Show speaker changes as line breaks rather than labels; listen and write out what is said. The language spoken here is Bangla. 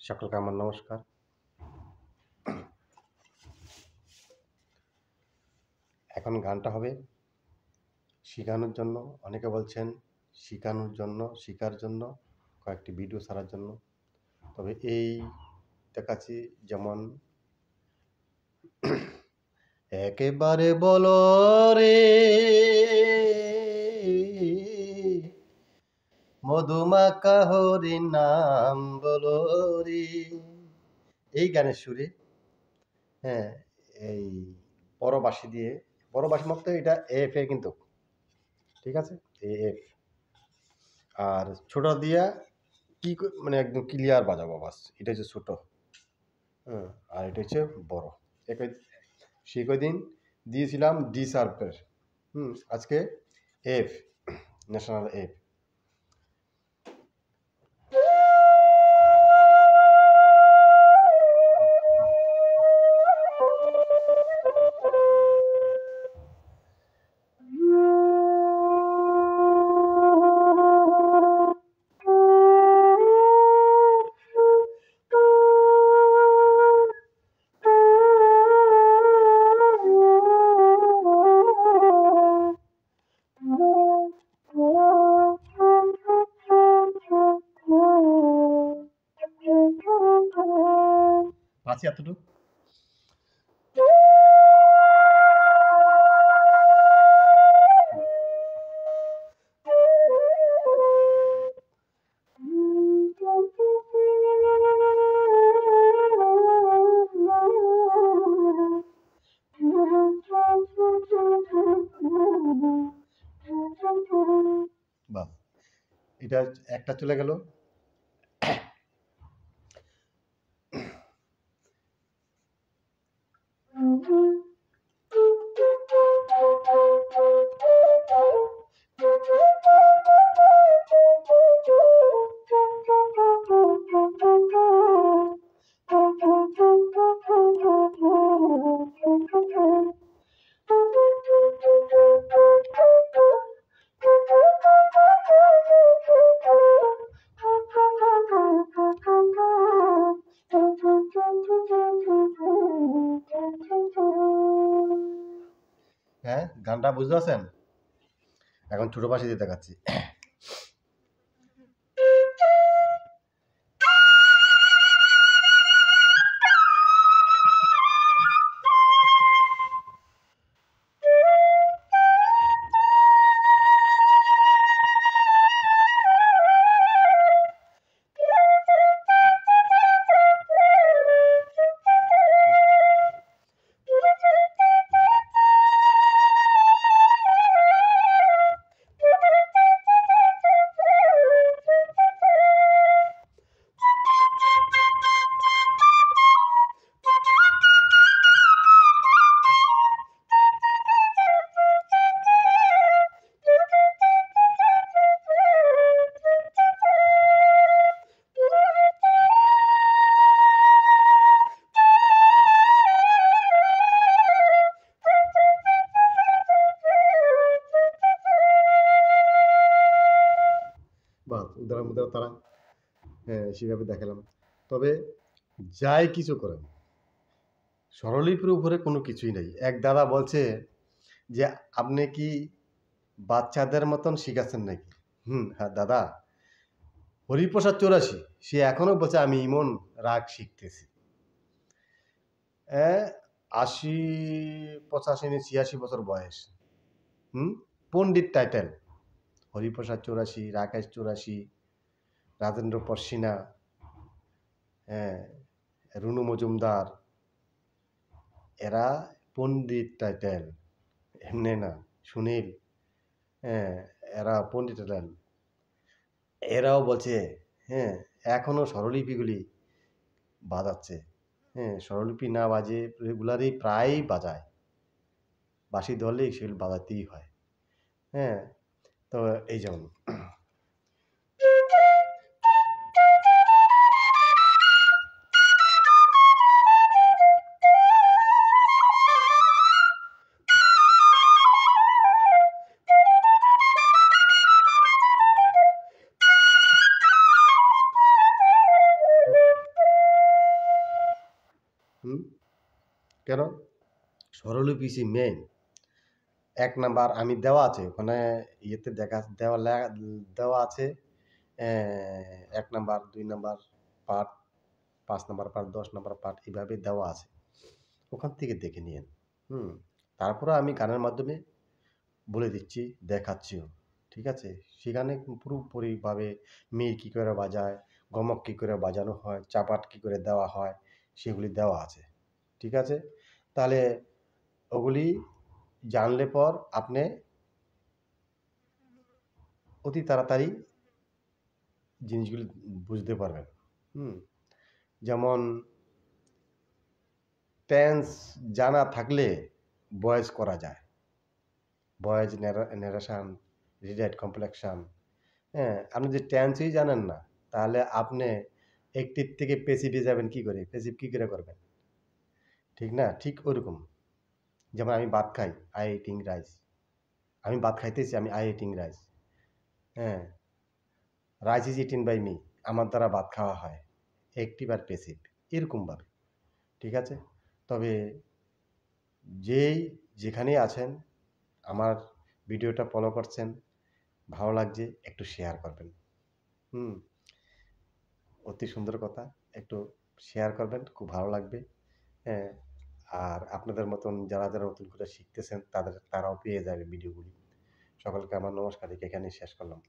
সকলকে আমার নমস্কার। এখন গানটা হবে শেখানোর জন্য। অনেকে বলছেন শেখানোর জন্য, শেখার জন্য, কয়েকটি ভিডিও ছাড়ার জন্য। তবে এই দেখাচ্ছি যেমন একেবারে বলো রে মধুমাখা হরি নাম বলো রে, এই গানের সুরে হ্যাঁ এই পরবাসী দিয়ে, পরবাসী মতো এটা এফ এ কিন্তু ঠিক আছে, এফ আর ছোট দিয়া কি মানে একদম ক্লিয়ার বাজাবো বাস, এটা হচ্ছে ছোট। হ্যাঁ, আর এটা হচ্ছে বড়। সে কদিন দিয়েছিলাম ডি সার্পের, আজকে এফ, ন্যাশনাল এফ। পাচ্ছি এতটুকু। বাহ, এটা একটা চলে গেল। হ্যাঁ, গানটা বুঝতে পারছেন? এখন ছোট পাশে দিয়ে দেখাচ্ছি। বাহ, উদারা মুদারা তারা হ্যাঁ সেভাবে দেখালাম। তবে যাই কিছু করেন, স্বরলিপির উপরে কোনো কিছুই নেই। এক দাদা বলছে যে আপনি কি বাচ্চাদের মতন শিখাচ্ছেন নাকি? হ্যাঁ দাদা, হরিপ্রসাদ চৌরাশি সে এখনো বলছে আমি ইমন রাগ শিখতেছি। ৮০, ৮৫, ৮৬ বছর বয়স, পণ্ডিত টাইটেল। হরিপ্রসাদ চৌরাশি, রাকেশ চৌরাশি, রাজেন্দ্র পশ্চিনা, হ্যাঁ, রুনু মজুমদার, এরা পণ্ডিত টাইটেল, এমনি না। সুনীল, হ্যাঁ, এরা পণ্ডিত টাইটেল। এরাও বলছে হ্যাঁ এখনো স্বরলিপিগুলি বাজাচ্ছে। হ্যাঁ, স্বরলিপি না বাজে রেগুলারই প্রায়ই বাজায়, বাঁশি ধরলেই সেগুলো বাজাতেই হয়। হ্যাঁ, তো এই যেমন হুম? কেন? স্বরলিপি মেইন। ১ নাম্বার আমি দেওয়া আছে ওখানে ইয়েতে দেওয়া আছে ১ number, ২ number part, ৫ number part, ১০ number part এভাবে দেওয়া আছে। ওখান থেকে দেখে নিয়েন। হুম? তারপরেও আমি গানের মাধ্যমে বলে দিচ্ছি, দেখাচ্ছিও। ঠিক আছে? সেখানে পুরোপুরিভাবে মিড় কি করে বাজায়, গমক কি করে বাজানো হয়, চাপাট কি করে দেওয়া হয়, সেগুলি দেওয়া আছে। ঠিক আছে? তাহলে ওগুলি জানলে পর আপনি অতি তাড়াতাড়ি জিনিসগুলি বুঝতে পারবেন। হুম? যেমন টেন্স জানা থাকলে ভয়েস করা যায়। ভয়েস ন্যারেশন, রিডাইট কমপ্লেকশন, হ্যাঁ? আপনি যদি টেন্সই জানেন না, তাহলে আপনি অ্যাক্টিভ থেকে প্যাসিভে যাবেন কি করে? প্যাসিভ কি করে করবেন? ঠিক না? ঠিক ওরকম। যেমন আমি ভাত খাই, I eating rice. আমি ভাত খাইতেছি, আমি I eating rice. হ্যাঁ? Rice is eaten by me. আমার দ্বারা ভাত খাওয়া হয়। অ্যাক্টিভ আর প্যাসিভ এরকমভাবে। ঠিক আছে? তবে যেই যেখানেই আছেন, আমার ভিডিওটা ফলো করছেন, ভালো লাগছে একটু শেয়ার করবেন। হুম? অতি সুন্দর কথা। একটু শেয়ার করবেন, খুব ভালো লাগবে। হ্যাঁ? আর আপনাদের মতন যারা নতুন করে শিখতেছেন তারাও পেয়ে যাবে ভিডিওগুলি। সকলকে আমার নমস্কার রেখে এখানেই শেষ করলাম।